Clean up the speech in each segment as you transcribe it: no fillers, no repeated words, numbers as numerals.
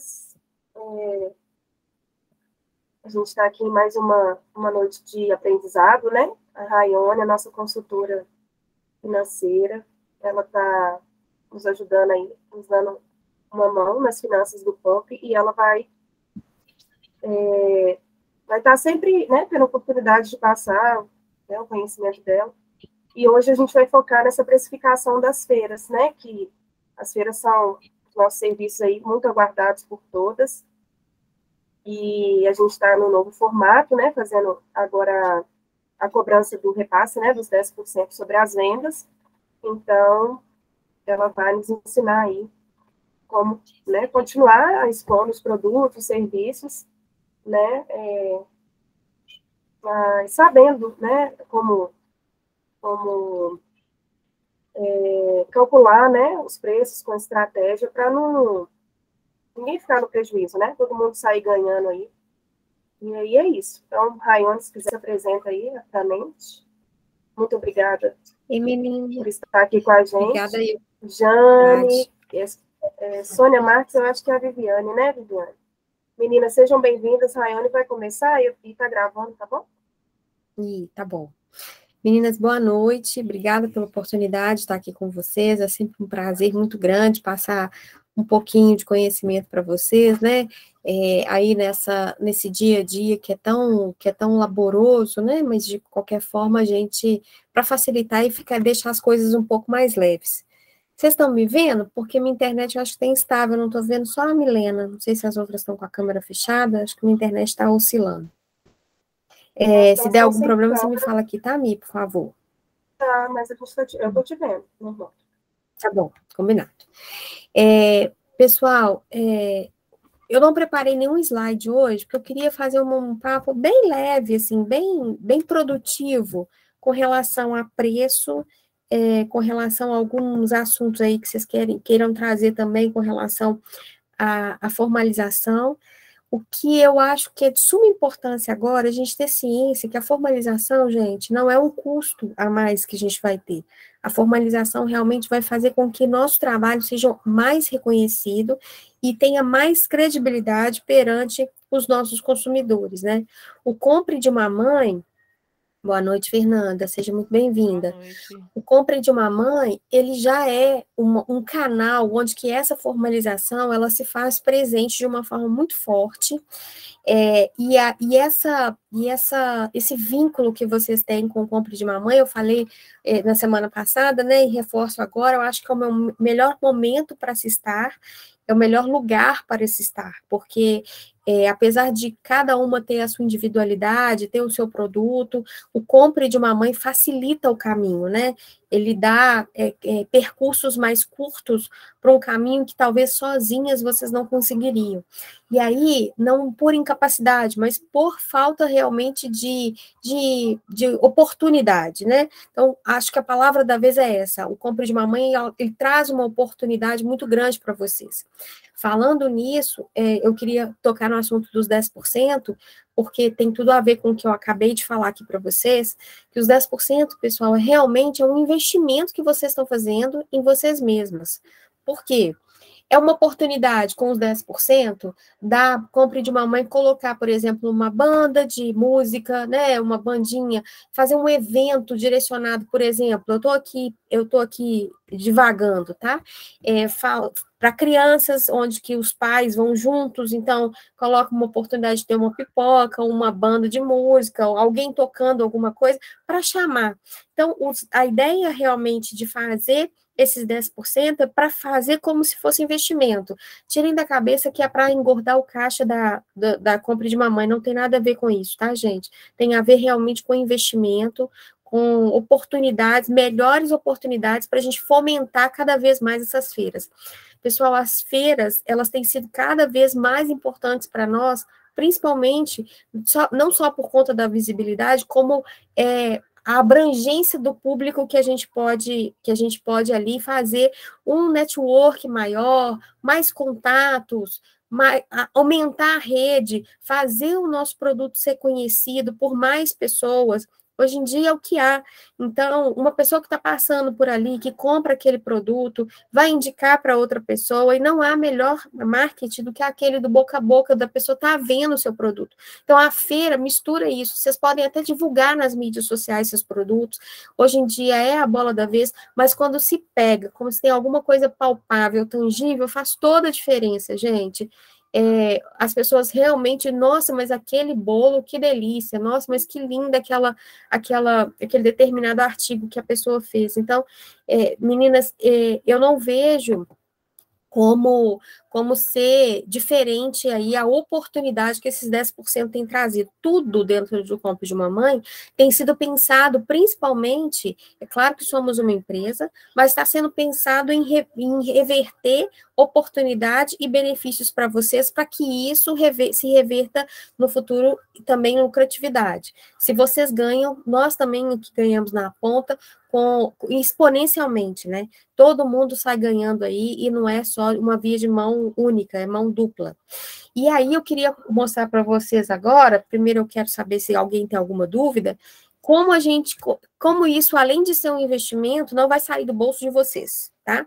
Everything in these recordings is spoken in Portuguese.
bem-vindas. A gente está aqui em mais uma noite de aprendizado, né? A Rayane, a nossa consultora financeira, ela está nos ajudando aí, nos dando uma mão nas finanças do POP, e ela vai estar sempre, né, tendo oportunidade de passar, né, o conhecimento dela. E hoje a gente vai focar nessa precificação das feiras, né? Que as feiras são os nossos serviços aí muito aguardados por todas. E a gente está no novo formato, né? Fazendo agora a cobrança do repasse, né? Dos 10% sobre as vendas. Então, ela vai nos ensinar aí como, né, continuar expondo os produtos, serviços, né? Mas sabendo, né? Como calcular, né, os preços com estratégia para ninguém ficar no prejuízo, né? Todo mundo sair ganhando aí. E aí é isso. Então, Rayane, se quiser, se apresenta aí rapidamente. Muito obrigada por estar aqui com a gente. Obrigada aí. Jane, Sônia Marques, eu acho que é a Viviane, né, Viviane? Meninas, sejam bem-vindas. Rayane vai começar e está gravando, tá bom? Tá bom. Meninas, boa noite, obrigada pela oportunidade de estar aqui com vocês, é sempre um prazer muito grande passar um pouquinho de conhecimento para vocês, né, aí nesse dia a dia que é tão laboroso, né, mas de qualquer forma a gente, para facilitar e deixar as coisas um pouco mais leves. Vocês estão me vendo? Porque minha internet eu acho que está instável, eu não estou vendo só a Milena, não sei se as outras estão com a câmera fechada, acho que minha internet está oscilando. Se der algum problema, você me fala aqui, tá, Mi, por favor? Tá, mas eu tô te vendo, normal. Tá bom, combinado. Pessoal, eu não preparei nenhum slide hoje, porque eu queria fazer um papo bem leve, assim, bem produtivo, com relação a preço, com relação a alguns assuntos aí que vocês queiram trazer também com relação à formalização. O que eu acho que é de suma importância agora, a gente ter ciência que a formalização, gente, não é um custo a mais que a gente vai ter. A formalização realmente vai fazer com que nosso trabalho seja mais reconhecido e tenha mais credibilidade perante os nossos consumidores, né? O Compre de uma Mãe. Boa noite, Fernanda, seja muito bem-vinda. O Compre de uma Mãe, ele já é um canal onde que essa formalização, ela se faz presente de uma forma muito forte, esse vínculo que vocês têm com o Compre de uma Mãe, eu falei na semana passada, né, e reforço agora, eu acho que é o meu melhor momento para se estar, é o melhor lugar para se estar, porque apesar de cada uma ter a sua individualidade, ter o seu produto, o Compre de uma Mãe facilita o caminho, né? Ele dá percursos mais curtos para um caminho que talvez sozinhas vocês não conseguiriam. E aí, não por incapacidade, mas por falta realmente de oportunidade, né? Então, acho que a palavra da vez é essa, o Compre de uma Mãe, ele traz uma oportunidade muito grande para vocês. Falando nisso, eu queria tocar no assunto dos 10%, porque tem tudo a ver com o que eu acabei de falar aqui para vocês, que os 10%, pessoal, realmente é um investimento que vocês estão fazendo em vocês mesmas. Por quê? É uma oportunidade com os 10% da Compre de uma Mãe colocar, por exemplo, uma banda de música, né, uma bandinha, fazer um evento direcionado, por exemplo, eu tô aqui divagando, tá? Para crianças, onde que os pais vão juntos, então coloca uma oportunidade de ter uma pipoca, uma banda de música, alguém tocando alguma coisa, para chamar. Então, a ideia realmente de fazer esses 10% é para fazer como se fosse investimento. Tirem da cabeça que é para engordar o caixa da Compre de uma Mãe, não tem nada a ver com isso, tá, gente? Tem a ver realmente com investimento, com oportunidades, melhores oportunidades para a gente fomentar cada vez mais essas feiras. Pessoal, as feiras, elas têm sido cada vez mais importantes para nós, principalmente, não só por conta da visibilidade, como a abrangência do público que a gente pode ali fazer um network maior, mais contatos, aumentar a rede, fazer o nosso produto ser conhecido por mais pessoas. Hoje em dia é o que há. Então, uma pessoa que está passando por ali, que compra aquele produto, vai indicar para outra pessoa, e não há melhor marketing do que aquele do boca a boca, da pessoa estar vendo o seu produto. Então, a feira mistura isso. Vocês podem até divulgar nas mídias sociais seus produtos. Hoje em dia é a bola da vez, mas quando se pega, como se tem alguma coisa palpável, tangível, faz toda a diferença, gente. As pessoas realmente, nossa, mas aquele bolo, que delícia, nossa, mas que linda aquele determinado artigo que a pessoa fez. Então, meninas, eu não vejo como ser diferente aí a oportunidade que esses 10% têm trazido. Tudo dentro do Compre de Mamãe tem sido pensado principalmente, é claro que somos uma empresa, mas está sendo pensado em reverter oportunidade e benefícios para vocês, para que isso se reverta no futuro também em lucratividade. Se vocês ganham, nós também que ganhamos na ponta, exponencialmente, né? Todo mundo sai ganhando aí, e não é só uma via de mão única, é mão dupla. E aí eu queria mostrar para vocês agora, primeiro eu quero saber se alguém tem alguma dúvida, como isso, além de ser um investimento, não vai sair do bolso de vocês, tá?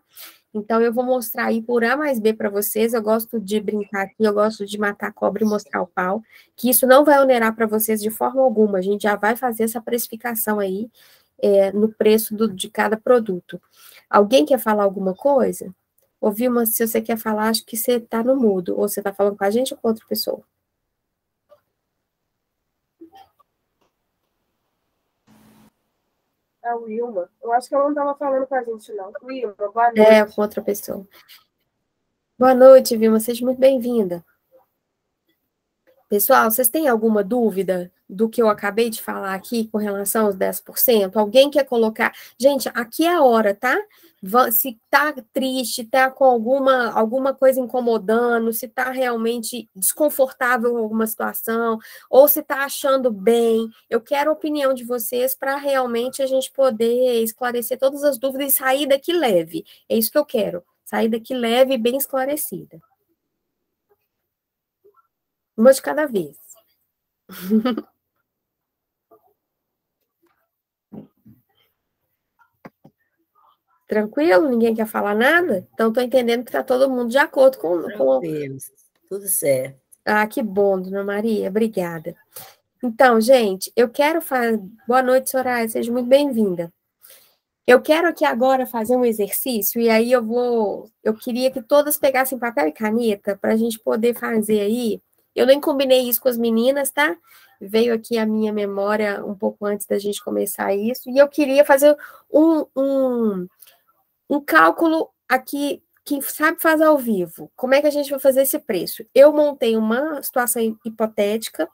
Então, eu vou mostrar aí por A mais B para vocês. Eu gosto de brincar aqui, eu gosto de matar a cobra e mostrar o pau, que isso não vai onerar para vocês de forma alguma. A gente já vai fazer essa precificação aí, no preço de cada produto. Alguém quer falar alguma coisa? Ô, Vilma, se você quer falar, acho que você está no mudo, ou você está falando com a gente ou com outra pessoa? A Wilma. Eu acho que ela não estava falando com a gente, não. Wilma, boa noite. Com outra pessoa. Boa noite, Vilma, seja muito bem-vinda. Pessoal, vocês têm alguma dúvida do que eu acabei de falar aqui com relação aos 10%? Alguém quer colocar... Gente, aqui é a hora, tá? Se tá triste, tá com alguma coisa incomodando, se tá realmente desconfortável com alguma situação, ou se tá achando bem, eu quero a opinião de vocês para realmente a gente poder esclarecer todas as dúvidas e sair daqui leve. É isso que eu quero, sair daqui leve e bem esclarecida. Uma de cada vez. Tranquilo? Ninguém quer falar nada? Então, estou entendendo que está todo mundo de acordo com... Tudo certo. Ah, que bom, dona Maria, obrigada. Então, gente, eu quero fazer... Boa noite, Soraya, seja muito bem-vinda. Eu quero aqui agora fazer um exercício, e aí eu queria que todas pegassem papel e caneta, para a gente poder fazer aí. Eu nem combinei isso com as meninas, tá? Veio aqui a minha memória um pouco antes da gente começar isso, e eu queria fazer um cálculo aqui, que sabe fazer ao vivo. Como é que a gente vai fazer esse preço? Eu montei uma situação hipotética,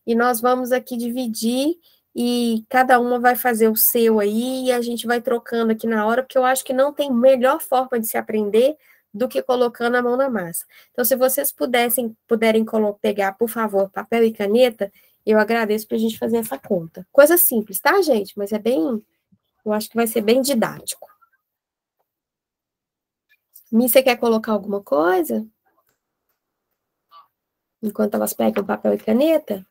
e nós vamos aqui dividir, e cada uma vai fazer o seu aí, e a gente vai trocando aqui na hora, porque eu acho que não tem melhor forma de se aprender do que colocando a mão na massa. Então, se vocês puderem pegar, por favor, papel e caneta, eu agradeço para a gente fazer essa conta. Coisa simples, tá, gente? Mas eu acho que vai ser bem didático. Mi, você quer colocar alguma coisa? Enquanto elas pegam papel e caneta?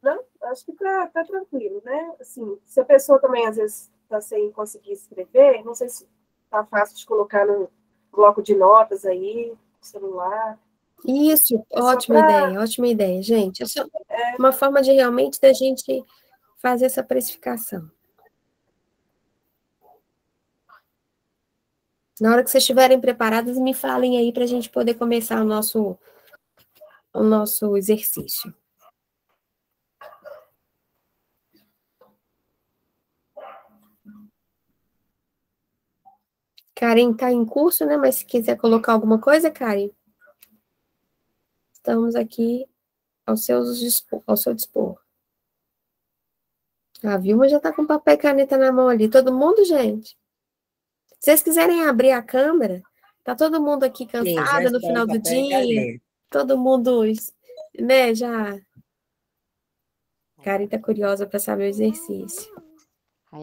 Não, acho que tá tranquilo, né? Assim, se a pessoa também, às vezes, está sem conseguir escrever, não sei se tá fácil de colocar no bloco de notas aí, no celular. Isso, ótima ideia, gente. É só uma forma de realmente da gente fazer essa precificação. Na hora que vocês estiverem preparadas, me falem aí para a gente poder começar o nosso exercício. Karen está em curso, né? Mas se quiser colocar alguma coisa, Karen, estamos aqui ao seu dispor. A Vilma já está com papel e caneta na mão ali. Todo mundo, gente? Se vocês quiserem abrir a câmera, tá todo mundo aqui cansado no final do dia. Todo mundo, né, já... Karen tá curiosa para saber o exercício.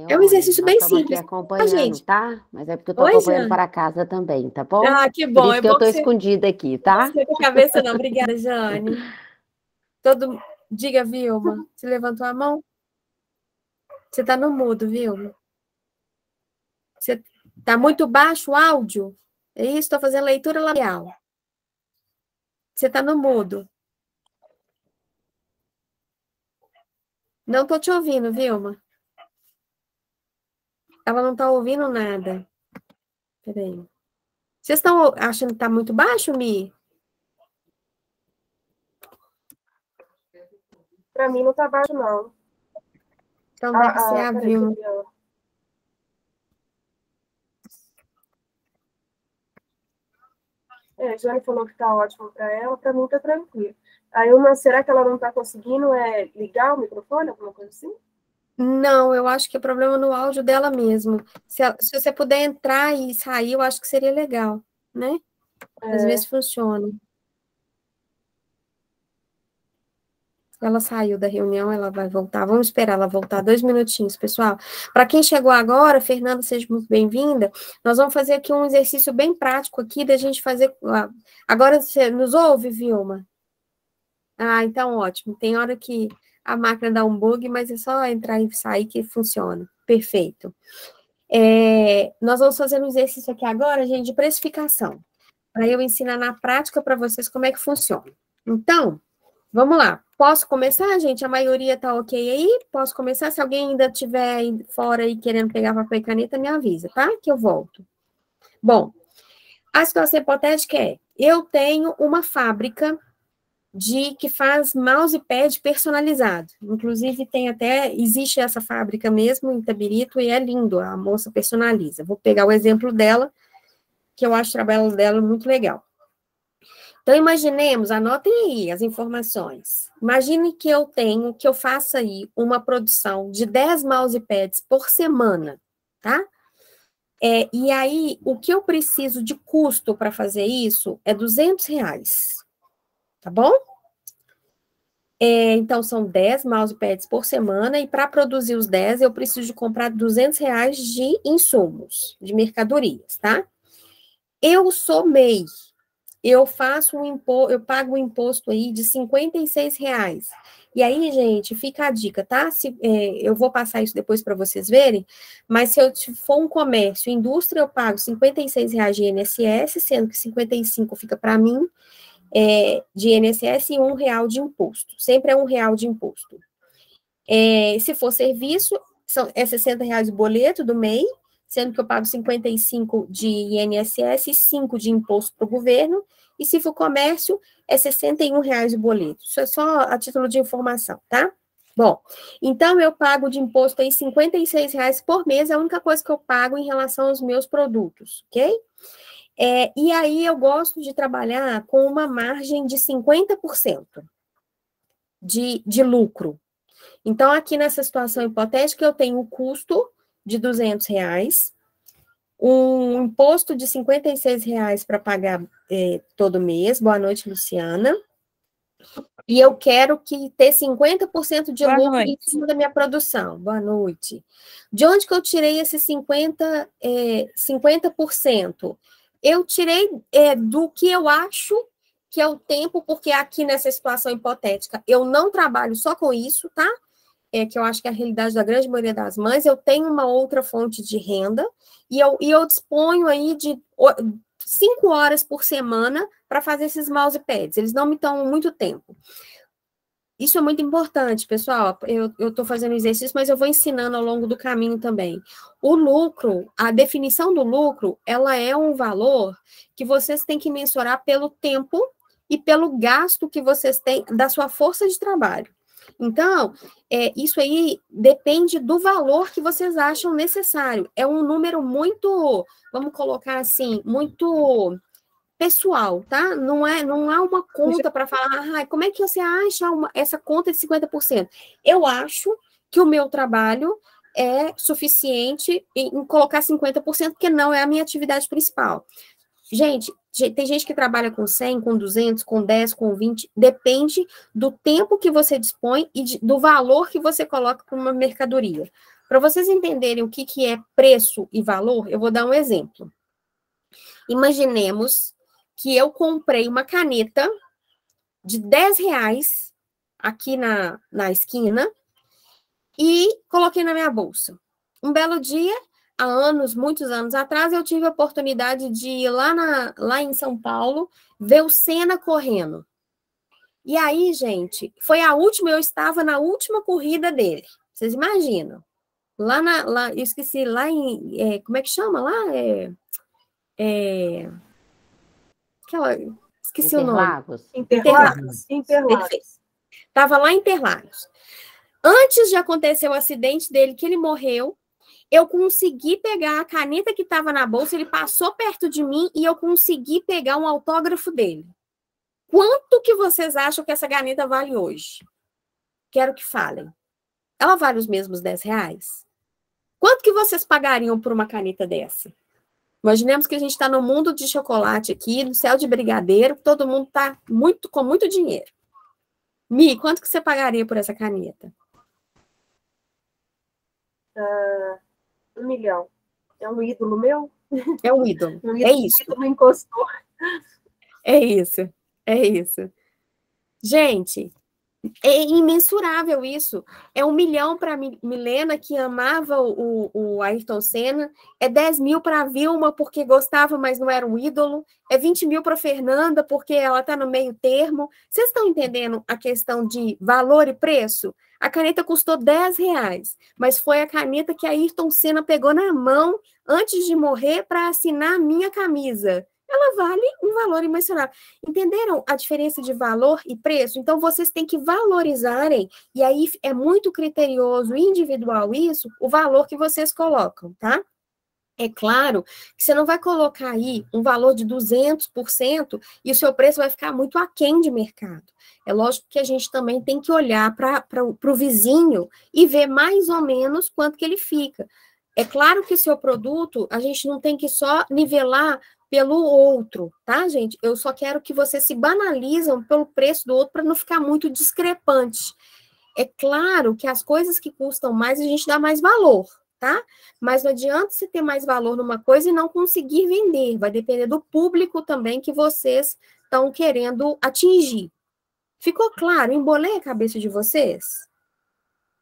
É um exercício bem simples, acompanhando, gente. Tá? Mas é porque eu tô acompanhando para casa também, tá bom? Ah, que bom. Por isso que eu tô escondida aqui, tá? Não esquenta a cabeça não. Obrigada, Jane. Diga, Vilma. Você levantou a mão? Você está no mudo, Vilma. Você está muito baixo o áudio? É isso, estou fazendo leitura labial. Você está no mudo. Não estou te ouvindo, Vilma. Ela não está ouvindo nada. Peraí. Vocês estão achando que está muito baixo, Mi? Para mim não está baixo, não. Então deve ser a peraí, Vilma. Jane falou que está ótimo para ela, para mim está tranquilo. Aí, será que ela não está conseguindo ligar o microfone, alguma coisa assim? Não, eu acho que é problema no áudio dela mesmo. Se você puder entrar e sair, eu acho que seria legal, né? Às vezes funciona. Ela saiu da reunião, ela vai voltar. Vamos esperar ela voltar 2 minutinhos, pessoal. Para quem chegou agora, Fernanda, seja muito bem-vinda. Nós vamos fazer aqui um exercício bem prático aqui da gente fazer. Agora você nos ouve, Vilma? Ah, então ótimo. Tem hora que a máquina dá um bug, mas é só entrar e sair que funciona. Perfeito. Nós vamos fazer um exercício aqui agora, gente, de precificação. Para eu ensinar na prática para vocês como é que funciona. Então, vamos lá. Posso começar, gente? A maioria tá ok aí? Posso começar? Se alguém ainda estiver fora e querendo pegar papel e caneta, me avisa, tá? Que eu volto. Bom, a situação hipotética é, eu tenho uma fábrica que faz mousepad personalizado. Inclusive, existe essa fábrica mesmo em Itabirito e é lindo, a moça personaliza. Vou pegar o exemplo dela, que eu acho o trabalho dela muito legal. Então, imaginemos, anotem aí as informações. Imagine que eu faça aí uma produção de 10 mousepads por semana, tá? E aí, o que eu preciso de custo para fazer isso é R$200, tá bom? Então, são 10 mousepads por semana, e para produzir os 10, eu preciso de comprar R$200 de insumos, de mercadorias, tá? Eu sou MEI. Eu pago um imposto aí de R$56. E aí, gente, fica a dica, tá? Eu vou passar isso depois para vocês verem, mas se eu for um comércio, indústria, eu pago R$56 de INSS, sendo que 55 fica para mim, de INSS, e R$1 de imposto. Sempre é R$1 de imposto. Se for serviço, é R$60 o boleto do MEI, sendo que eu pago 55 de INSS e 5 de imposto para o governo, e se for comércio, é R$61 o boleto. Isso é só a título de informação, tá? Bom, então eu pago de imposto aí R$56 por mês, é a única coisa que eu pago em relação aos meus produtos, ok? E aí eu gosto de trabalhar com uma margem de 50% de lucro. Então, aqui nessa situação hipotética, eu tenho um custo de R$200, um imposto de R$56 para pagar todo mês. Boa noite, Luciana. E eu quero ter 50% de lucro em cima da minha produção. Boa noite. De onde que eu tirei esses 50%? Eu tirei do que eu acho que é o tempo, porque aqui nessa situação hipotética, eu não trabalho só com isso, tá? Que eu acho que é a realidade da grande maioria das mães, eu tenho uma outra fonte de renda, e eu disponho aí de 5 horas por semana para fazer esses mousepads, eles não me tomam muito tempo. Isso é muito importante, pessoal, eu estou fazendo exercício, mas eu vou ensinando ao longo do caminho também. O lucro, a definição do lucro, ela é um valor que vocês têm que mensurar pelo tempo e pelo gasto que vocês têm da sua força de trabalho. Então, isso aí depende do valor que vocês acham necessário. É um número muito, vamos colocar assim, muito pessoal, tá? Não é uma conta para falar, como é que você acha essa conta de 50%? Eu acho que o meu trabalho é suficiente em colocar 50%, porque não é a minha atividade principal. Gente, tem gente que trabalha com 100, com 200, com 10, com 20, depende do tempo que você dispõe e do valor que você coloca para uma mercadoria. Para vocês entenderem o que é preço e valor, eu vou dar um exemplo. Imaginemos que eu comprei uma caneta de R$10 aqui na esquina e coloquei na minha bolsa. Um belo dia, há anos, muitos anos atrás, eu tive a oportunidade de ir lá em São Paulo, ver o Senna correndo. E aí, gente, foi a última, eu estava na última corrida dele. Vocês imaginam? Eu esqueci, lá em... como é que chama lá? Esqueci o nome. Interlagos. Estava lá em Interlagos. Antes de acontecer o acidente dele, que ele morreu, eu consegui pegar a caneta que estava na bolsa, ele passou perto de mim e eu consegui pegar um autógrafo dele. Quanto que vocês acham que essa caneta vale hoje? Quero que falem. Ela vale os mesmos R$10? Quanto que vocês pagariam por uma caneta dessa? Imaginemos que a gente está no mundo de chocolate aqui, no céu de brigadeiro, todo mundo está com muito dinheiro. Mi, quanto que você pagaria por essa caneta? 1 milhão. É um ídolo meu? É um ídolo. É isso. Um ídolo encostou. É isso. É isso. Gente, é imensurável isso. É 1 milhão para Milena, que amava o Ayrton Senna. É 10 mil para a Vilma, porque gostava, mas não era um ídolo. É 20 mil para Fernanda, porque ela está no meio termo. Vocês estão entendendo a questão de valor e preço? A caneta custou R$10, mas foi a caneta que a Ayrton Senna pegou na mão antes de morrer para assinar a minha camisa. Ela vale um valor imensurável. Entenderam a diferença de valor e preço? Então, vocês têm que valorizarem, e aí é muito criterioso, individual isso, o valor que vocês colocam, tá? É claro que você não vai colocar aí um valor de 200% e o seu preço vai ficar muito aquém de mercado. É lógico que a gente também tem que olhar para o vizinho e ver mais ou menos quanto que ele fica. É claro que o seu produto, a gente não tem que só nivelar pelo outro, tá, gente? Eu só quero que vocês se banalizam pelo preço do outro para não ficar muito discrepante. É claro que as coisas que custam mais, a gente dá mais valor, tá? Mas não adianta você ter mais valor numa coisa e não conseguir vender. Vai depender do público também que vocês estão querendo atingir. Ficou claro? Embolei a cabeça de vocês?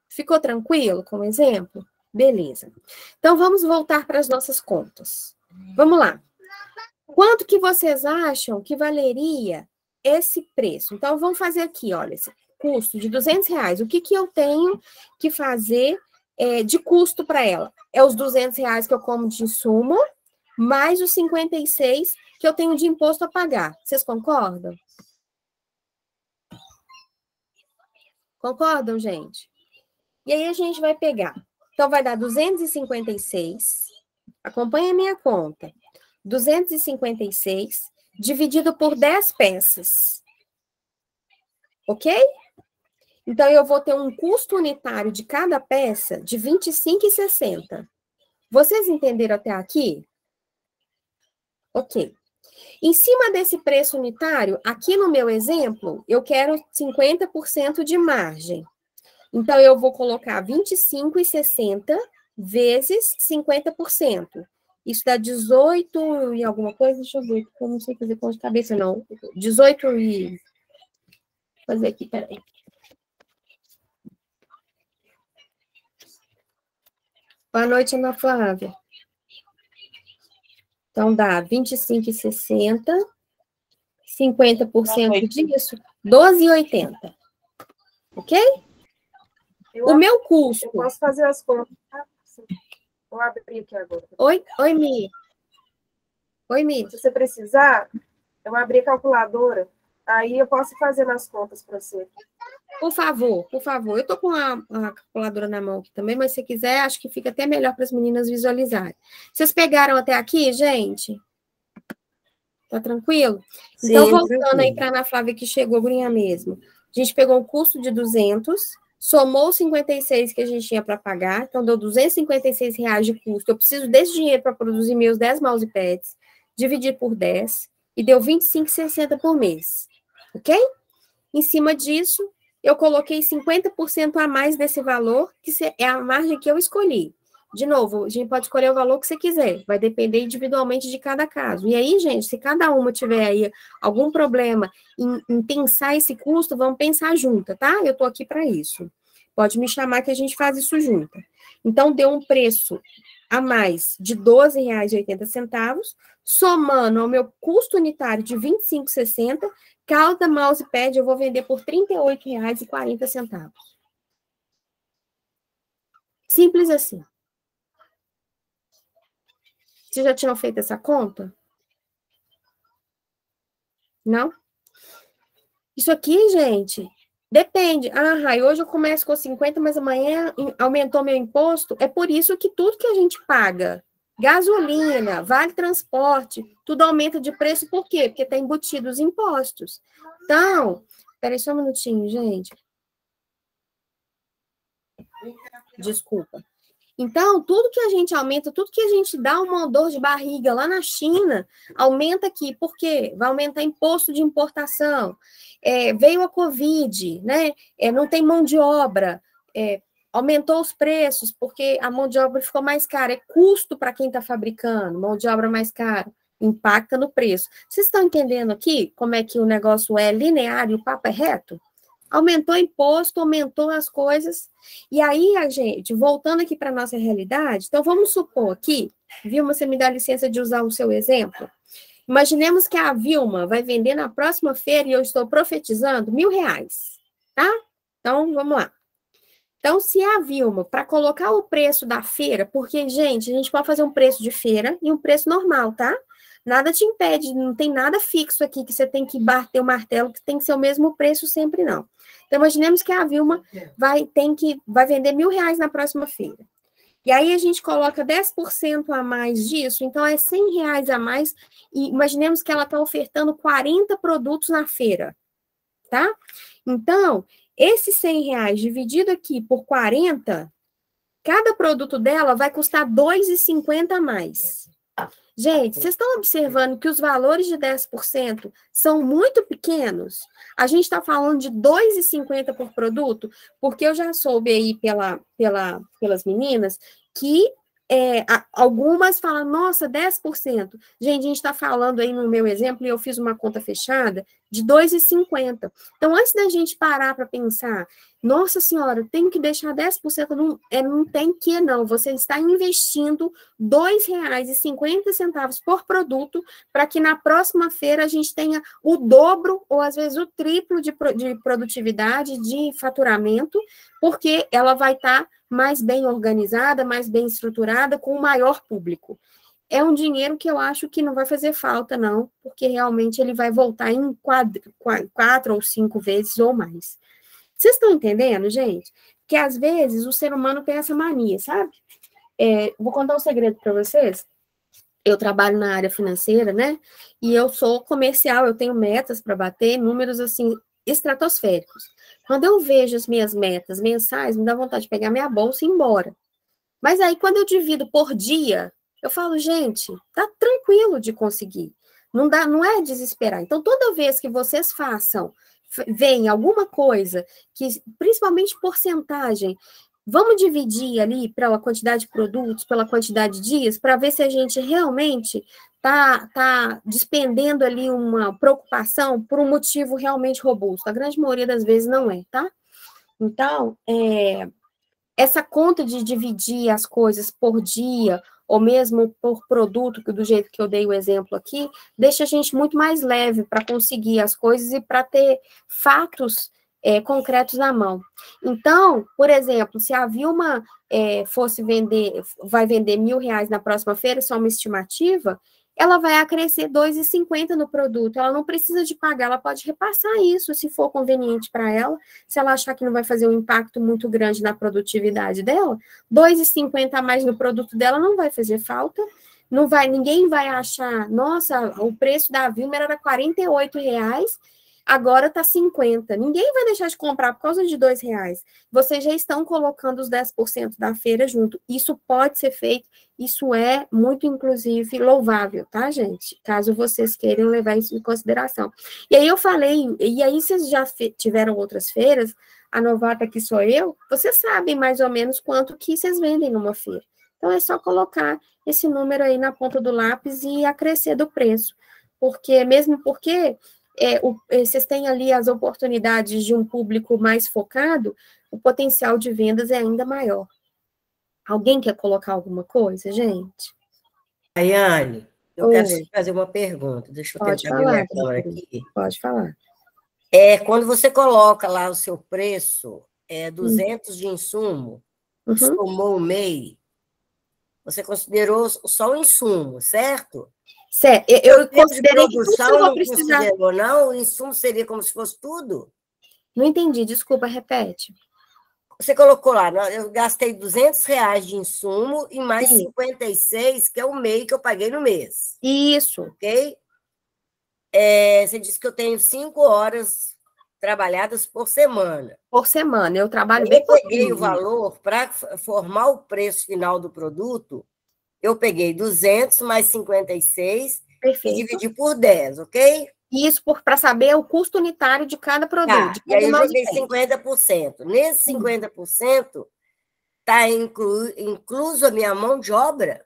Ficou tranquilo como exemplo? Beleza. Então, vamos voltar para as nossas contas. Vamos lá. Quanto que vocês acham que valeria esse preço? Então, vamos fazer aqui, olha, esse custo de R$200. O que eu tenho que fazer de custo para ela? É os R$200 que eu como de insumo, mais os 56 que eu tenho de imposto a pagar. Vocês concordam? Concordam, gente? E aí a gente vai pegar. Então, vai dar 256. Acompanha a minha conta. 256 dividido por 10 peças. Ok? Então, eu vou ter um custo unitário de cada peça de R$ 25,60. Vocês entenderam até aqui? Ok. Em cima desse preço unitário, aqui no meu exemplo, eu quero 50% de margem. Então, eu vou colocar R$ 25,60 vezes 50%. Isso dá 18 e alguma coisa, deixa eu ver, eu não sei fazer conta de cabeça, não. 18 e... Vou fazer aqui, peraí. Boa noite, Ana Flávia. Então, dá 25,60, 50% disso, 12,80. Ok? O meu custo... Eu posso fazer as contas. Vou abrir aqui agora. Oi, Mi. Oi, Mi. Se você precisar, eu vou abrir a calculadora, aí eu posso fazer nas contas para você. Por favor, por favor. Eu estou com a calculadora na mão aqui também, mas se quiser, acho que fica até melhor para as meninas visualizarem. Vocês pegaram até aqui, gente? Tá tranquilo? Sim, então, voltando tranquilo. aí para a Ana Flávia, que chegou, Gurinha mesmo. A gente pegou um custo de 200, somou os 56 que a gente tinha para pagar, então deu R$256 de custo. Eu preciso desse dinheiro para produzir meus 10 mousepads, dividir por 10, e deu R$25,60 por mês. Ok? Em cima disso, eu coloquei 50% a mais desse valor, que é a margem que eu escolhi. De novo, a gente pode escolher o valor que você quiser, vai depender individualmente de cada caso. E aí, gente, se cada uma tiver aí algum problema em pensar esse custo, vamos pensar junta, tá? Eu tô aqui para isso. Pode me chamar que a gente faz isso junta. Então, deu um preço a mais de R$ 12,80, somando ao meu custo unitário de R$ 25,60, cada mousepad eu vou vender por R$ 38,40. Simples assim. Vocês já tinham feito essa conta? Não? Isso aqui, gente, depende. Ah, Rai, hoje eu começo com 50, mas amanhã aumentou meu imposto. É por isso que tudo que a gente paga, gasolina, vale transporte, tudo aumenta de preço. Por quê? Porque está embutido os impostos. Então, peraí só um minutinho, gente. Desculpa. Então, tudo que a gente aumenta, tudo que a gente dá uma dor de barriga lá na China, aumenta aqui. Por quê? Vai aumentar imposto de importação. Veio a Covid, né? Não tem mão de obra. Aumentou os preços, porque a mão de obra ficou mais cara. É custo para quem está fabricando, mão de obra mais cara. Impacta no preço. Vocês estão entendendo aqui como é que o negócio é linear e o papo é reto? Aumentou o imposto, aumentou as coisas. E aí, a gente, voltando aqui para a nossa realidade, então vamos supor aqui, Vilma, você me dá licença de usar o seu exemplo? Imaginemos que a Vilma vai vender na próxima feira e eu estou profetizando R$ 1.000, tá? Então, vamos lá. Então, se a Vilma, para colocar o preço da feira, porque, gente, a gente pode fazer um preço de feira e um preço normal, tá? Nada te impede, não tem nada fixo aqui que você tem que bater o martelo, que tem que ser o mesmo preço sempre, não. Então, imaginemos que a Vilma vai vender R$ 1.000 na próxima feira. E aí, a gente coloca 10% a mais disso, então é R$ 100 a mais, e imaginemos que ela está ofertando 40 produtos na feira, tá? Então, esses R$ 100 dividido aqui por 40, cada produto dela vai custar R$ 2,50 a mais. Gente, vocês estão observando que os valores de 10% são muito pequenos? A gente está falando de R$ 2,50 por produto, porque eu já soube aí pelas meninas que algumas falam, nossa, 10%. Gente, a gente está falando aí no meu exemplo, e eu fiz uma conta fechada, de R$ 2,50. Então, antes da gente parar para pensar, nossa senhora, tem que deixar 10%, não tem que não, você está investindo R$ 2,50 por produto, para que na próxima feira a gente tenha o dobro, ou às vezes o triplo de produtividade, de faturamento, porque ela vai estar mais bem organizada, mais bem estruturada, com o maior público. É um dinheiro que eu acho que não vai fazer falta, não, porque realmente ele vai voltar em 4 ou 5 vezes ou mais. Vocês estão entendendo, gente? Que às vezes o ser humano tem essa mania, sabe? Vou contar um segredo para vocês. Eu trabalho na área financeira, né? E eu sou comercial, eu tenho metas para bater, números assim estratosféricos. Quando eu vejo as minhas metas mensais, me dá vontade de pegar minha bolsa e ir embora. Mas aí, quando eu divido por dia, eu falo, gente, tá tranquilo de conseguir. Não é desesperar. Então, toda vez que vocês veem alguma coisa, que principalmente porcentagem, vamos dividir ali pela quantidade de produtos, pela quantidade de dias, para ver se a gente realmente está despendendo ali uma preocupação por um motivo realmente robusto. A grande maioria das vezes não é, tá? Então, essa conta de dividir as coisas por dia, ou mesmo por produto, que do jeito que eu dei o exemplo aqui, deixa a gente muito mais leve para conseguir as coisas e para ter fatos concretos na mão. Então, por exemplo, se a Vilma vai vender R$ 1.000 na próxima feira, só uma estimativa, ela vai acrescer R$ 2,50 no produto. Ela não precisa de pagar, ela pode repassar isso, se for conveniente para ela. Se ela achar que não vai fazer um impacto muito grande na produtividade dela, R$ 2,50 a mais no produto dela não vai fazer falta. Ninguém vai achar, nossa, o preço da Vilma era R$ 48, agora está 50. Ninguém vai deixar de comprar por causa de R$ 2. Vocês já estão colocando os 10% da feira junto. Isso pode ser feito, isso é muito, inclusive, louvável, tá, gente? Caso vocês queiram levar isso em consideração. E aí eu falei, e aí vocês já tiveram outras feiras, a novata que sou eu, vocês sabem mais ou menos quanto que vocês vendem numa feira. Então, é só colocar esse número aí na ponta do lápis e acrescer do preço. Mesmo porque vocês têm ali as oportunidades de um público mais focado, o potencial de vendas é ainda maior. Alguém quer colocar alguma coisa, gente? Ayane, eu quero te fazer uma pergunta. Deixa eu tentar abrir minha câmera aqui. Pode falar. Quando você coloca lá o seu preço, 200 de insumo, somou o MEI, você considerou só o insumo, certo? Certo. Eu considerei que tudo que eu vou precisar... Considerou, não? O insumo seria como se fosse tudo? Não entendi, desculpa, repete. Você colocou lá, eu gastei R$200 de insumo e mais 56, que é o MEI que eu paguei no mês. Isso. Ok? Você disse que eu tenho 5 horas trabalhadas por semana. Por semana, eu trabalho bem pouquinho. Eu peguei o valor para formar o preço final do produto, eu peguei 200 mais 56 e dividi por 10, ok? Isso para saber o custo unitário de cada produto. E aí eu joguei 50%. Nesse 50%, está incluso a minha mão de obra?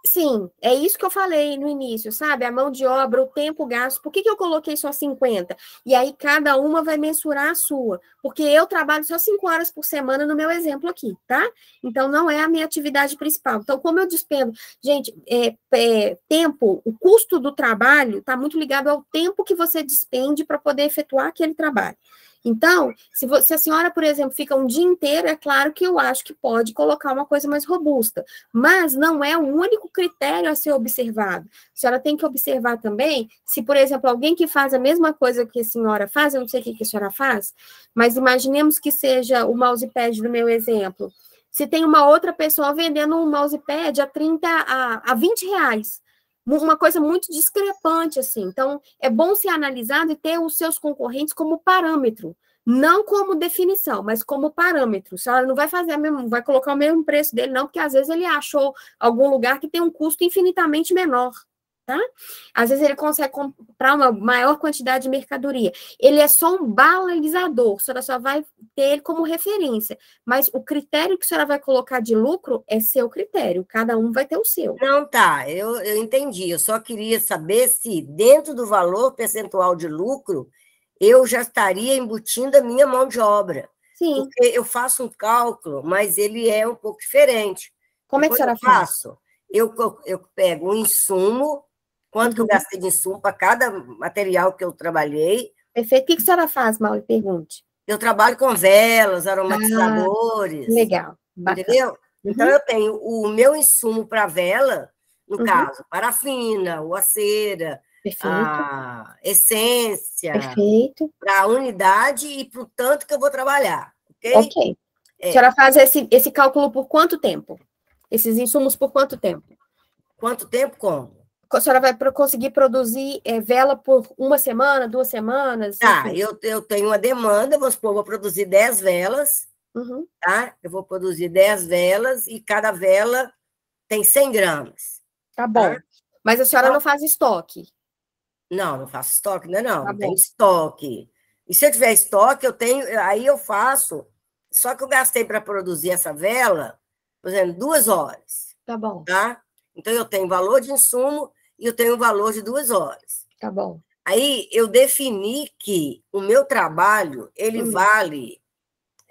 Sim, é isso que eu falei no início, sabe? A mão de obra, o tempo gasto. Por que eu coloquei só 50? E aí cada uma vai mensurar a sua. Porque eu trabalho só 5 horas por semana no meu exemplo aqui, tá? Então, não é a minha atividade principal. Então, como eu despendo... Gente, tempo, o custo do trabalho está muito ligado ao tempo que você despende para poder efetuar aquele trabalho. Então, se a senhora, por exemplo, fica um dia inteiro, é claro que eu acho que pode colocar uma coisa mais robusta, mas não é o único critério a ser observado. A senhora tem que observar também se, por exemplo, alguém que faz a mesma coisa que a senhora faz, eu não sei o que a senhora faz, mas imaginemos que seja o mousepad do meu exemplo. Se tem uma outra pessoa vendendo um mousepad a R$20, uma coisa muito discrepante, assim. Então, é bom ser analisado e ter os seus concorrentes como parâmetro, não como definição, mas como parâmetro. A senhora não vai fazer vai colocar o mesmo preço dele, não, porque às vezes ele achou algum lugar que tem um custo infinitamente menor, tá? Às vezes ele consegue comprar uma maior quantidade de mercadoria. Ele é só um balizador, a senhora só vai ter ele como referência, mas o critério que a senhora vai colocar de lucro é seu critério, cada um vai ter o seu. Não, tá, eu entendi, eu só queria saber se dentro do valor percentual de lucro eu já estaria embutindo a minha mão de obra. Sim. Porque eu faço um cálculo, mas ele é um pouco diferente. Como é que a senhora faz? Eu pego um insumo, quanto que eu gastei de insumo para cada material que eu trabalhei. Perfeito. O que a senhora faz, Mauro? Pergunte. Eu trabalho com velas, aromatizadores. Legal. Entendeu? Então, eu tenho o meu insumo para vela, no caso, parafina, ou a cera, a essência, para a unidade e para o tanto que eu vou trabalhar. Ok. A senhora faz esse cálculo por quanto tempo? Esses insumos por quanto tempo? Quanto tempo, como? A senhora vai conseguir produzir vela por 1 semana, 2 semanas? Eu tenho uma demanda, vamos supor, vou produzir 10 velas, tá? Eu vou produzir 10 velas e cada vela tem 100 gramas. Tá bom. Tá? Mas a senhora não faz estoque? Não faço estoque, não tem estoque. E se eu tiver estoque, aí eu faço, só que eu gastei para produzir essa vela, por exemplo, 2 horas. Tá bom. Tá? Então, eu tenho valor de insumo e eu tenho o valor de 2 horas. Tá bom. Aí, eu defini que o meu trabalho, ele vale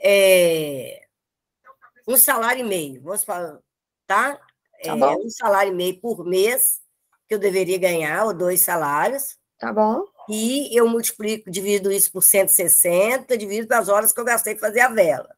1,5 salário, vamos falar, tá? Tá bom. 1,5 salário por mês, que eu deveria ganhar, ou 2 salários. Tá bom. E eu divido isso por 160, divido pelas horas que eu gastei para fazer a vela.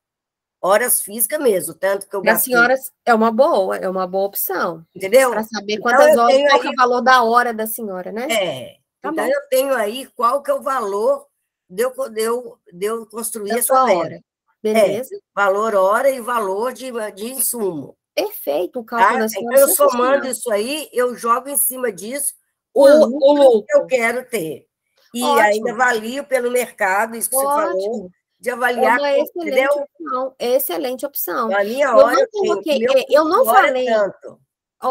Horas físicas mesmo, tanto que eu gastei. Para as senhoras, é uma boa opção. Entendeu? Para saber quantas horas, qual que é o valor da hora da senhora, né? Então, eu tenho aí qual que é o valor de eu construir essa vela. Hora. Beleza. Valor hora e valor de insumo. Perfeito, o cálculo da senhora. Então, eu somando isso aí, eu jogo em cima disso o lucro que eu quero ter. E ainda avalio pelo mercado, isso que você falou, de avaliar. É uma excelente opção. A minha hora, eu não falei.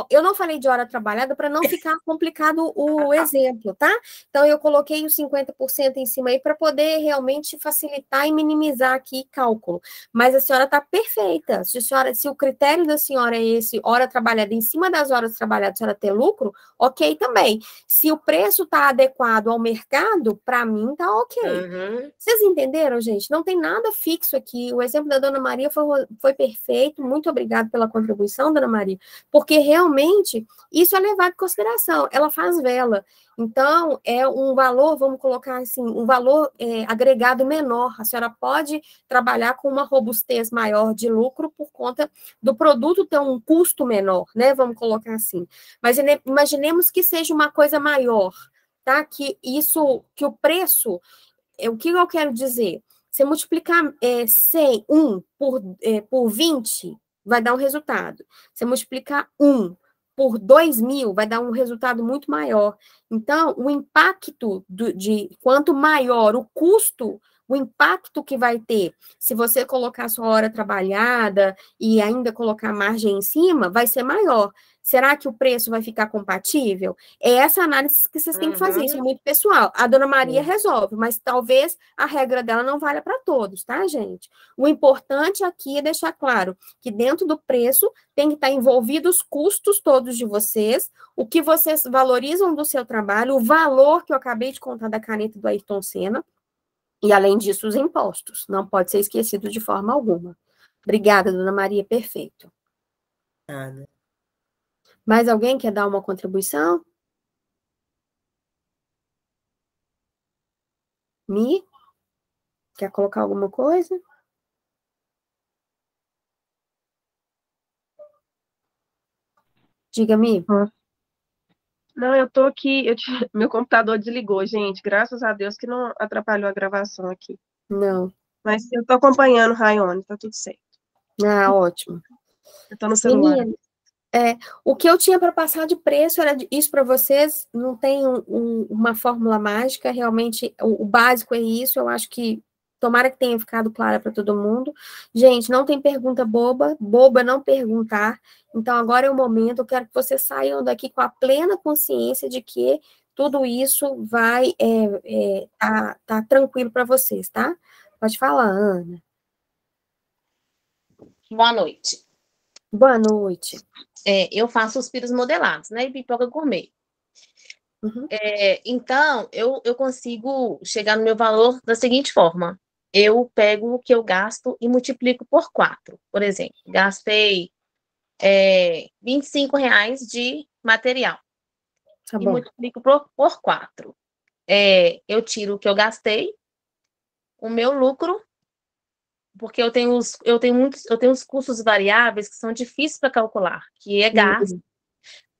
eu não falei de hora trabalhada para não ficar complicado o exemplo, tá? Então, eu coloquei os 50% em cima aí para poder realmente facilitar e minimizar aqui cálculo. Mas a senhora está perfeita. Se o critério da senhora é esse, hora trabalhada em cima das horas trabalhadas, a senhora ter lucro, ok também. Se o preço está adequado ao mercado, para mim tá ok. Vocês entenderam, gente? Não tem nada fixo aqui. O exemplo da Dona Maria foi perfeito. Muito obrigada pela contribuição, Dona Maria, porque realmente isso é levado em consideração. Ela faz vela, então é um valor, vamos colocar assim, um valor agregado menor. A senhora pode trabalhar com uma robustez maior de lucro por conta do produto ter um custo menor, né? Vamos colocar assim. Mas imaginemos que seja uma coisa maior, tá? Que o preço, o que eu quero dizer? Se multiplicar 1 por 20, vai dar um resultado. Se multiplicar 1 por 2.000, vai dar um resultado muito maior. Então, o impacto de quanto maior o custo, o impacto que vai ter, se você colocar sua hora trabalhada e ainda colocar margem em cima, vai ser maior. Será que o preço vai ficar compatível? É essa análise que vocês têm que fazer, isso é muito pessoal. A Dona Maria resolve, mas talvez a regra dela não valha para todos, tá, gente? O importante aqui é deixar claro que dentro do preço tem que estar envolvido os custos todos de vocês, o que vocês valorizam do seu trabalho, o valor que eu acabei de contar da caneta do Ayrton Senna, e além disso, os impostos. Não pode ser esquecido de forma alguma. Obrigada, Dona Maria, perfeito. Nada. Mais alguém quer dar uma contribuição? Mi? Quer colocar alguma coisa? Diga, Mi. Não, eu tô aqui, meu computador desligou, gente, graças a Deus que não atrapalhou a gravação aqui. Não. Mas eu tô acompanhando, Raione, tá tudo certo. Ah, ótimo. Eu tô no celular. Menina, o que eu tinha para passar de preço era isso para vocês, não tem uma fórmula mágica, realmente o básico é isso, eu acho que tomara que tenha ficado clara para todo mundo. Gente, não tem pergunta boba não perguntar, então agora é o momento, eu quero que vocês saiam daqui com a plena consciência de que tudo isso vai tá tranquilo para vocês, tá? Pode falar, Ana. Boa noite. Boa noite. Eu faço suspiros modelados, né? E pipoca gourmet. Uhum. Então, eu consigo chegar no meu valor da seguinte forma. Eu pego o que eu gasto e multiplico por 4. Por exemplo, gastei R$25 de material. Tá e bom. multiplico por 4. Eu tiro o que eu gastei, o meu lucro, porque eu tenho os custos variáveis que são difíceis para calcular, que é gasto,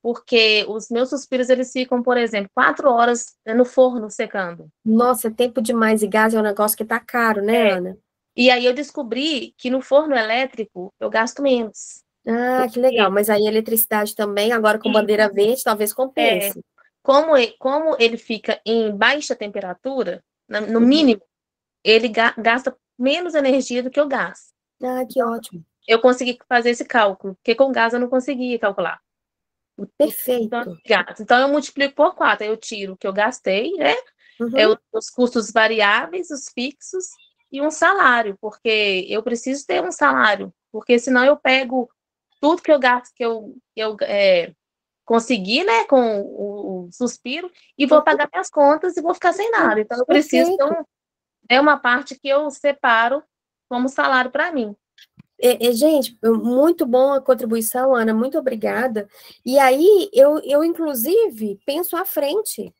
porque os meus suspiros, eles ficam, por exemplo, 4 horas no forno secando. Nossa, é tempo demais, e gás é um negócio que tá caro, né, Ana? E aí eu descobri que no forno elétrico eu gasto menos. Ah, que legal, mas aí a eletricidade também, agora com bandeira verde, talvez compense. Como ele fica em baixa temperatura, no mínimo, ele gasta menos energia do que o gás. Ah, que ótimo. Eu consegui fazer esse cálculo, porque com gás eu não conseguia calcular. Perfeito. Então, eu multiplico por 4, eu tiro o que eu gastei, né? Os custos variáveis, os fixos e um salário, porque eu preciso ter um salário, porque senão eu pego tudo que eu gasto, que eu consegui, né, com o suspiro, e vou pagar minhas contas e vou ficar sem nada. Então, eu preciso ter uma parte que eu separo como salário para mim. Gente, muito bom a contribuição, Ana, muito obrigada. E aí, eu inclusive, penso à frente.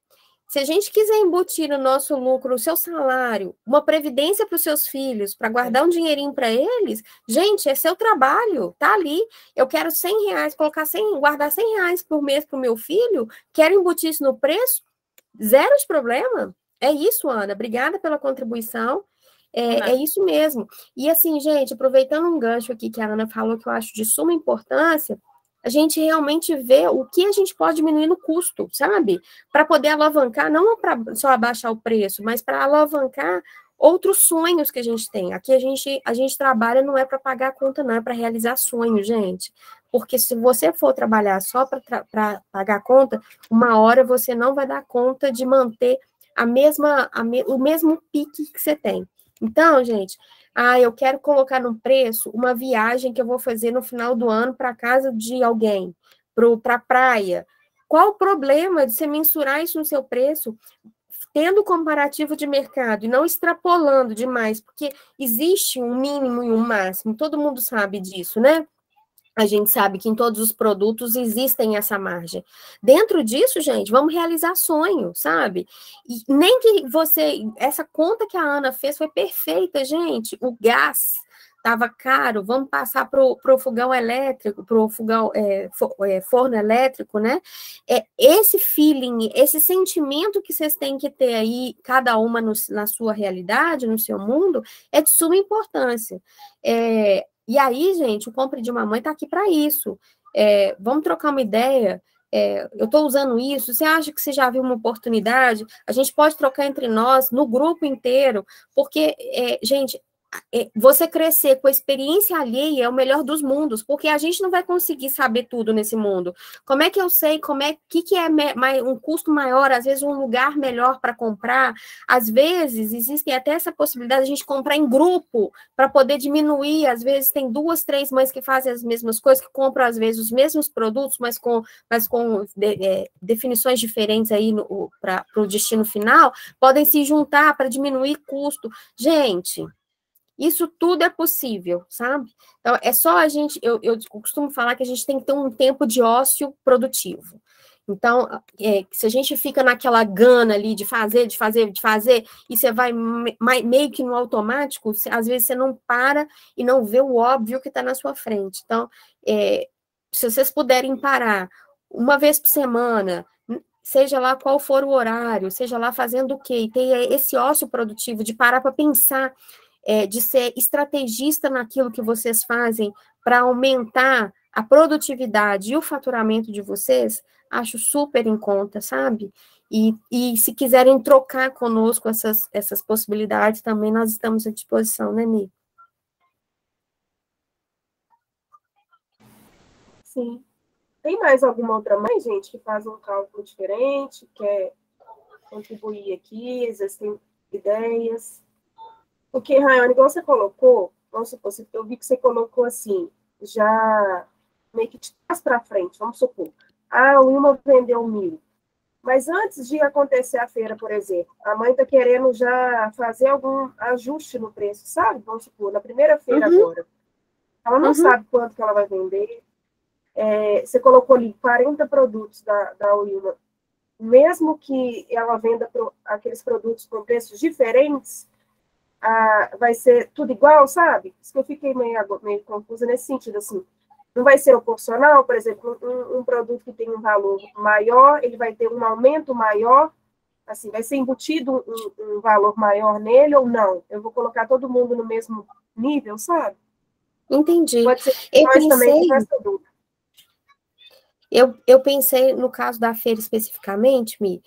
Se a gente quiser embutir no nosso lucro o seu salário, uma previdência para os seus filhos, para guardar um dinheirinho para eles, gente, é seu trabalho, tá ali. Eu quero R$100, guardar R$100 por mês para o meu filho, quero embutir isso no preço, zero de problema. É isso, Ana, obrigada pela contribuição. É isso mesmo. E assim, gente, aproveitando um gancho aqui que a Ana falou que eu acho de suma importância, a gente realmente vê o que a gente pode diminuir no custo, sabe? Para poder alavancar, não para só abaixar o preço, mas para alavancar outros sonhos que a gente tem. Aqui a gente trabalha não é para pagar a conta, não, é para realizar sonhos, gente. porque se você for trabalhar só para pagar a conta, uma hora você não vai dar conta de manter o mesmo pique que você tem. Então, gente, eu quero colocar no preço uma viagem que eu vou fazer no final do ano para casa de alguém, para a praia. Qual o problema de você mensurar isso no seu preço, tendo comparativo de mercado e não extrapolando demais? Porque existe um mínimo e um máximo, todo mundo sabe disso, né? A gente sabe que em todos os produtos existem essa margem. Dentro disso, gente, vamos realizar sonho, sabe? E nem que essa conta que a Ana fez foi perfeita, gente. O gás estava caro, vamos passar para o fogão elétrico, para o fogão, forno elétrico, né? Esse feeling, esse sentimento que vocês têm que ter aí, cada uma na sua realidade, no seu mundo, é de suma importância. E aí, gente, o Compre de Mamãe está aqui para isso. Vamos trocar uma ideia. Eu estou usando isso. Você acha que você já viu uma oportunidade? A gente pode trocar entre nós, no grupo inteiro, porque, gente, você crescer com a experiência alheia é o melhor dos mundos, porque a gente não vai conseguir saber tudo nesse mundo. Como é que eu sei que é um custo maior, às vezes um lugar melhor para comprar? Às vezes existe até essa possibilidade de a gente comprar em grupo para poder diminuir. Às vezes tem 2, 3 mães que fazem as mesmas coisas, que compram às vezes os mesmos produtos, mas com definições diferentes aí para o destino final, podem se juntar para diminuir custo. Gente, isso tudo é possível, sabe? Então, é só a gente... Eu costumo falar que a gente tem que ter um tempo de ócio produtivo. Então, se a gente fica naquela gana ali de fazer, e você vai meio que no automático, às vezes você não para e não vê o óbvio que está na sua frente. Então, se vocês puderem parar uma vez por semana, seja lá qual for o horário, seja lá fazendo o quê, e ter esse ócio produtivo de parar para pensar, de ser estrategista naquilo que vocês fazem para aumentar a produtividade e o faturamento de vocês, acho super em conta, sabe? E se quiserem trocar conosco essas possibilidades, também nós estamos à disposição, né, Ni? Sim. Tem mais alguma outra mãe, gente, que faz um cálculo diferente, quer contribuir aqui, às vezes tem ideias? Porque, Rayane, igual você colocou, vamos supor, eu vi que você colocou assim, já meio que de trás para frente, vamos supor. O Wilma vendeu 1.000. Mas antes de acontecer a feira, por exemplo, a mãe está querendo já fazer algum ajuste no preço, sabe? Vamos supor, na primeira feira agora. Ela não sabe quanto que ela vai vender. Você colocou ali 40 produtos da Wilma. Mesmo que ela venda aqueles produtos com preços diferentes, vai ser tudo igual, sabe? Isso que eu fiquei meio confusa nesse sentido, assim. Não vai ser proporcional, por exemplo, um produto que tem um valor maior, ele vai ter um aumento maior, assim, vai ser embutido um valor maior nele ou não? Eu vou colocar todo mundo no mesmo nível, sabe? Entendi. Pode ser que nós também com essa dúvida. Eu pensei, no caso da feira especificamente, Mi,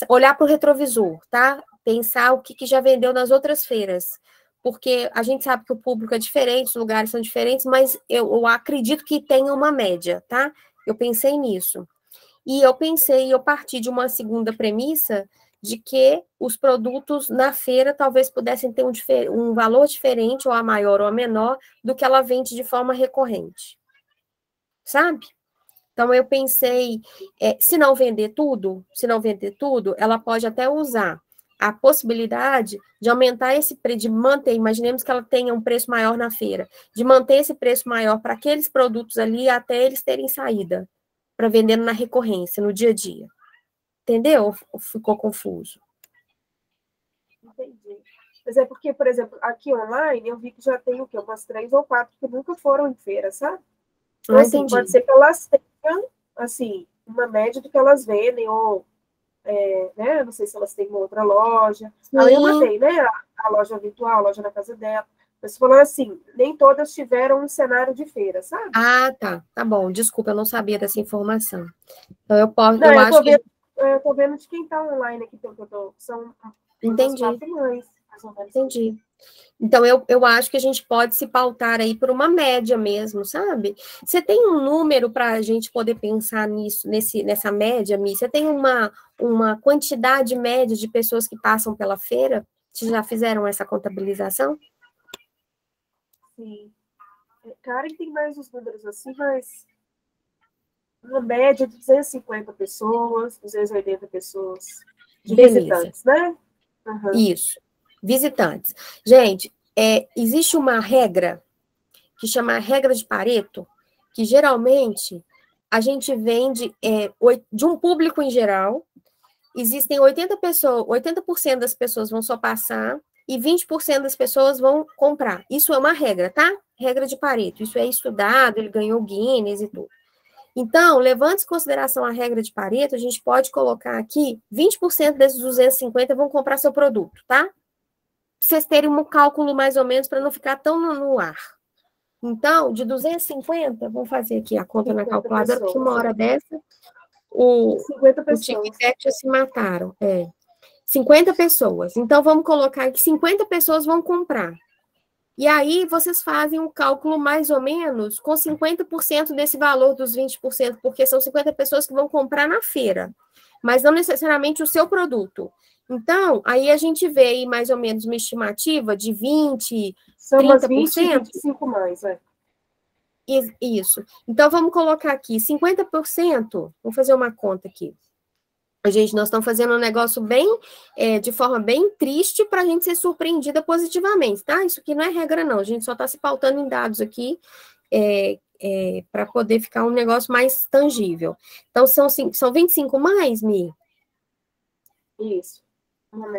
olhar para o retrovisor, tá? Pensar o que já vendeu nas outras feiras. Porque a gente sabe que o público é diferente, os lugares são diferentes, mas eu acredito que tenha uma média, tá? Eu pensei nisso. E eu parti de uma segunda premissa de que os produtos na feira talvez pudessem ter um valor diferente, ou a maior ou a menor, do que ela vende de forma recorrente. Sabe? Então, eu pensei, se não vender tudo, ela pode até usar a possibilidade de aumentar esse preço, de manter, imaginemos que ela tenha um preço maior na feira, de manter esse preço maior para aqueles produtos ali até eles terem saída, para vender na recorrência, no dia a dia. Entendeu? Ou ficou confuso? Entendi. Mas é porque, por exemplo, aqui online, eu vi que já tem o quê? Umas 3 ou 4 que nunca foram em feira, sabe? Então, assim, pode ser que elas tenham, assim, uma média do que elas vendem, ou, né, não sei se elas têm uma outra loja. Sim. A Wilma tem, né, a loja virtual, a loja na casa dela. Mas falando assim, nem todas tiveram um cenário de feira, sabe? Tá bom, desculpa, eu não sabia dessa informação. Então, eu tô vendo de quem tá online aqui, são Entendi. 4 mães. Entendi. Então, eu acho que a gente pode se pautar aí por uma média mesmo, sabe? Você tem um número para a gente poder pensar nisso, nessa média, Mi? Você tem uma quantidade média de pessoas que passam pela feira? Vocês já fizeram essa contabilização? Sim. Karen tem mais os números assim, mas uma média de 250 pessoas, 280 pessoas de visitantes, né? Uhum. Isso, visitantes. Gente, existe uma regra que chama a regra de Pareto, que geralmente a gente vende de um público em geral, existem 80% das pessoas vão só passar e 20% das pessoas vão comprar. Isso é uma regra, tá? Regra de Pareto. Isso é estudado, ele ganhou Guinness e tudo. Então, levando em consideração a regra de Pareto, a gente pode colocar aqui 20% desses 250 vão comprar seu produto, tá? Pra vocês terem um cálculo mais ou menos para não ficar tão no ar. Então, de 250, vamos fazer aqui a conta na calculadora, porque uma hora dessa, o tic-tac já se mataram. 50 pessoas. Então, vamos colocar que 50 pessoas vão comprar. E aí, vocês fazem um cálculo mais ou menos com 50% desse valor dos 20%, porque são 50 pessoas que vão comprar na feira, mas não necessariamente o seu produto. Então, aí a gente vê aí mais ou menos uma estimativa de 20%, são 30%. Umas 20, 25 mais, Isso. Então, vamos colocar aqui 50%. Vou fazer uma conta aqui. Gente, nós estamos fazendo um negócio bem, de forma bem triste para a gente ser surpreendida positivamente, tá? Isso aqui não é regra, não. A gente só está se pautando em dados aqui para poder ficar um negócio mais tangível. Então, são 25 mais, Mi? Isso.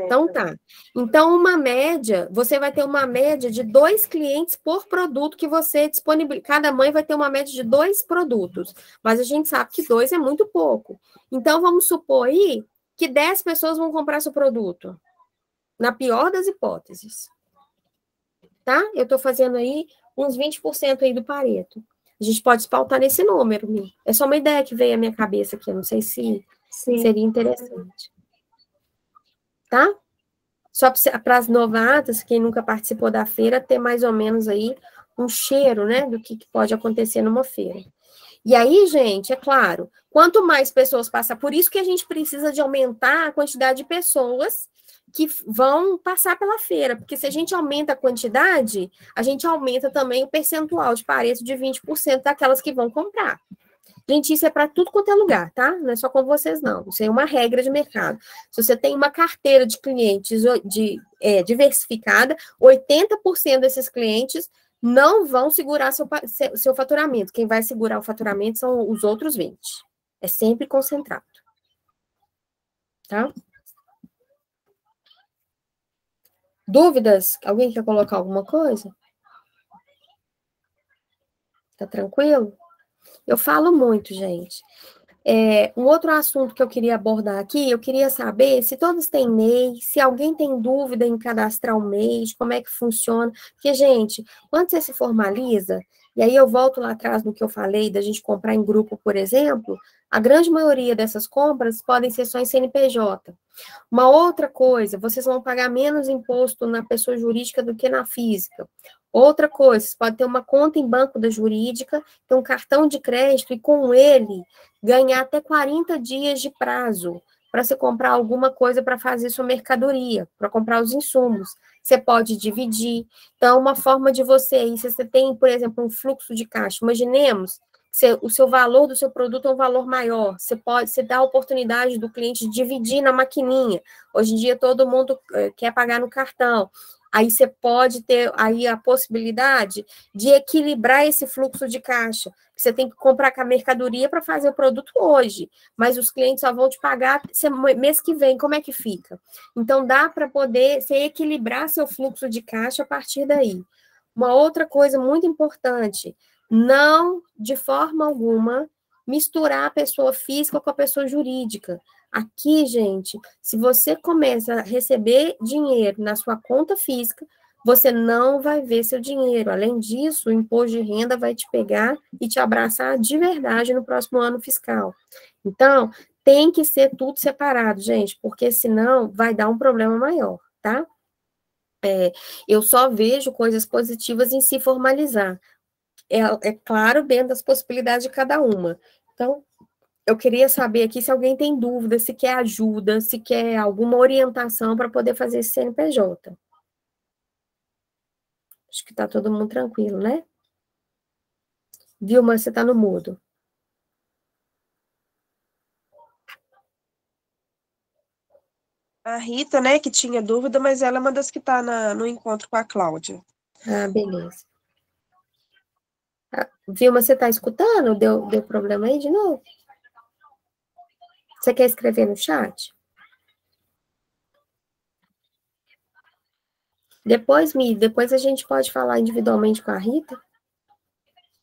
Então, tá. Então, uma média, você vai ter uma média de 2 clientes por produto que você disponibiliza. Cada mãe vai ter uma média de 2 produtos. Mas a gente sabe que 2 é muito pouco. Então, vamos supor aí que 10 pessoas vão comprar seu produto. Na pior das hipóteses. Tá? Eu estou fazendo aí uns 20% aí do Pareto. A gente pode pautar nesse número, Mi. É só uma ideia que veio à minha cabeça aqui. Eu não sei se seria interessante. Tá? Só para as novatas, quem nunca participou da feira, ter mais ou menos aí um cheiro, né, do que pode acontecer numa feira. E aí, gente, é claro, quanto mais pessoas passar, por isso que a gente precisa de aumentar a quantidade de pessoas que vão passar pela feira, porque se a gente aumenta a quantidade, a gente aumenta também o percentual de Pareto de 20% daquelas que vão comprar. Gente, isso é para tudo quanto é lugar, tá? Não é só com vocês, não. Isso é uma regra de mercado. Se você tem uma carteira de clientes diversificada, 80% desses clientes não vão segurar seu faturamento. Quem vai segurar o faturamento são os outros 20%. É sempre concentrado. Tá? Dúvidas? Alguém quer colocar alguma coisa? Tá tranquilo? Eu falo muito, gente. Um outro assunto que eu queria abordar aqui, eu queria saber se todos têm MEI, se alguém tem dúvida em cadastrar o MEI, como é que funciona. Porque, gente, quando você se formaliza, e aí eu volto lá atrás no que eu falei, da gente comprar em grupo, por exemplo, a grande maioria dessas compras podem ser só em CNPJ. Uma outra coisa, vocês vão pagar menos imposto na pessoa jurídica do que na física. Outra coisa, você pode ter uma conta em banco da jurídica, ter um cartão de crédito e com ele ganhar até 40 dias de prazo para você comprar alguma coisa para fazer sua mercadoria, para comprar os insumos. Você pode dividir. Então, uma forma de você, se você tem, por exemplo, um fluxo de caixa, imaginemos, o seu valor do seu produto é um valor maior, você dá a oportunidade do cliente dividir na maquininha. Hoje em dia, todo mundo quer pagar no cartão. Aí você pode ter aí a possibilidade de equilibrar esse fluxo de caixa. Você tem que comprar com a mercadoria para fazer o produto hoje, mas os clientes só vão te pagar mês que vem. Como é que fica? Então, dá para poder você equilibrar seu fluxo de caixa a partir daí. Uma outra coisa muito importante, não, de forma alguma, misturar a pessoa física com a pessoa jurídica. Aqui, gente, se você começa a receber dinheiro na sua conta física, você não vai ver seu dinheiro. Além disso, o imposto de renda vai te pegar e te abraçar de verdade no próximo ano fiscal. Então, tem que ser tudo separado, gente, porque senão vai dar um problema maior, tá? eu só vejo coisas positivas em se formalizar. É claro, dentro das possibilidades de cada uma. Então, eu queria saber aqui se alguém tem dúvida, se quer ajuda, se quer alguma orientação para poder fazer esse CNPJ. Acho que está todo mundo tranquilo, né? Vilma, você está no mudo. A Rita, né, que tinha dúvida, mas ela é uma das que está no encontro com a Cláudia. Ah, beleza. Vilma, você está escutando? Deu problema aí de novo? Você quer escrever no chat? Depois a gente pode falar individualmente com a Rita,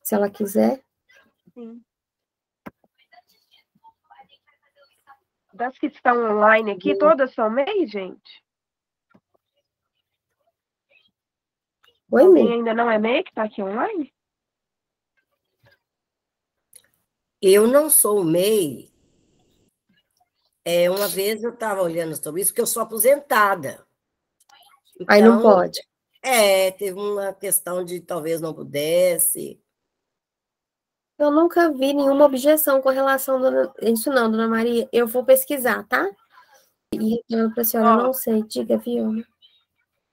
se ela quiser. Sim. Das que estão online aqui, todas são MEI, gente? Oi, Alguém MEI? ainda não é MEI que está aqui online? Eu não sou MEI. Uma vez eu estava olhando sobre isso, porque eu sou aposentada. Então, aí não pode. Teve uma questão de talvez não pudesse. Eu nunca vi nenhuma objeção com relação a isso não, dona Maria. Eu vou pesquisar, tá? E retorno para a senhora, eu não sei. Diga, Vilma.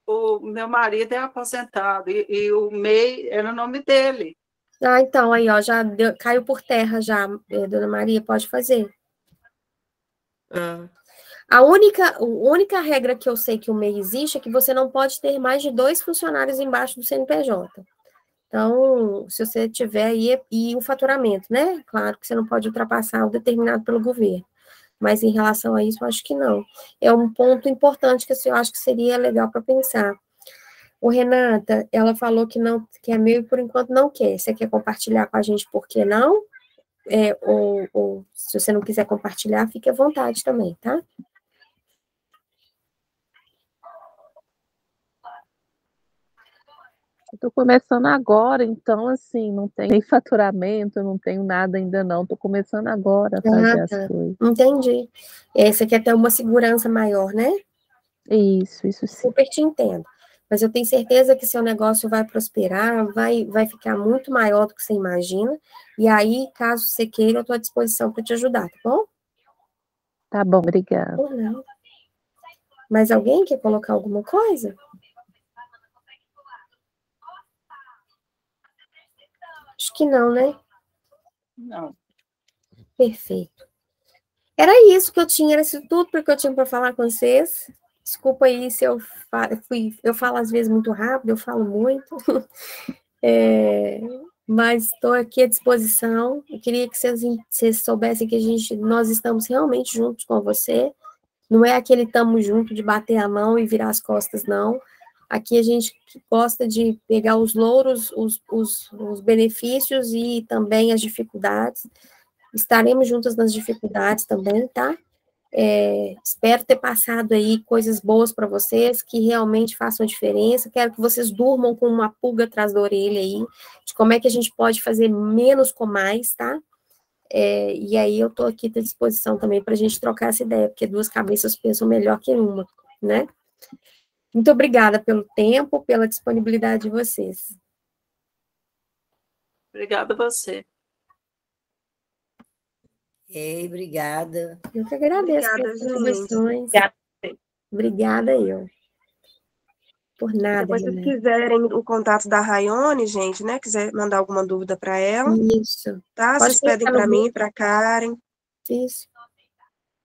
O meu marido é aposentado e o MEI é no nome dele. Ah, então, aí, ó, já caiu por terra já, dona Maria, pode fazer. A única regra que eu sei que o MEI existe é que você não pode ter mais de 2 funcionários embaixo do CNPJ. Então, se você tiver aí, e o faturamento, né? Claro que você não pode ultrapassar o determinado pelo governo. Mas em relação a isso, eu acho que não. É um ponto importante que eu acho que seria legal para pensar. O Renata, ela falou que não, que é MEI e por enquanto não quer. Você quer compartilhar com a gente por que não? Ou se você não quiser compartilhar, fique à vontade também, tá? Estou começando agora, então, assim, não tem nem faturamento, não tenho nada ainda não. Estou começando agora a fazer as coisas. Entendi. Você quer ter uma segurança maior, né? Isso sim. Super te entendo. Mas eu tenho certeza que seu negócio vai prosperar, vai ficar muito maior do que você imagina. E aí, caso você queira, eu estou à disposição para te ajudar, tá bom? Tá bom, obrigada. Mais alguém quer colocar alguma coisa? Acho que não, né? Não. Perfeito. Era isso que eu tinha, era isso tudo que eu tinha para falar com vocês. Desculpa aí se eu falo às vezes muito rápido, eu falo muito. Mas estou aqui à disposição. Eu queria que vocês soubessem que nós estamos realmente juntos com você. Não é aquele tamo junto de bater a mão e virar as costas, não. Aqui a gente gosta de pegar os louros, os benefícios e também as dificuldades. Estaremos juntas nas dificuldades também, tá? Espero ter passado aí coisas boas para vocês, que realmente façam diferença. Quero que vocês durmam com uma pulga atrás da orelha aí, de como é que a gente pode fazer menos com mais, tá? E aí eu estou aqui à disposição também para a gente trocar essa ideia, porque 2 cabeças pensam melhor que uma, né? Muito obrigada pelo tempo, pela disponibilidade de vocês. Obrigada a você. Obrigada. Eu que agradeço pelas contribuições. Obrigada eu. Por nada. Depois, se quiserem o contato da Raione, gente, né? Quiser mandar alguma dúvida para ela. Isso. Tá? Vocês pedem para mim, para Karen. Isso.